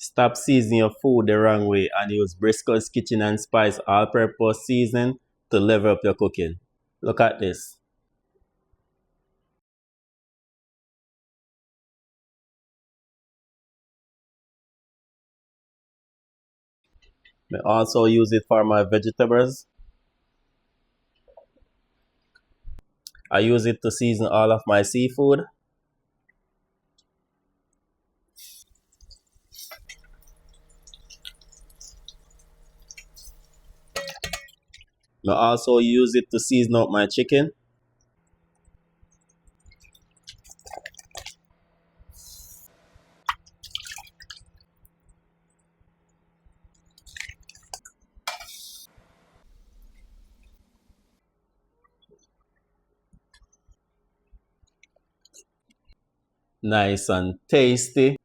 Stop seasoning your food the wrong way and use Briscoe's Kitchen and Spice all-purpose seasoning to level up your cooking. Look at this. I also use it for my vegetables. I use it to season all of my seafood. I also use it to season up my chicken. Nice and tasty.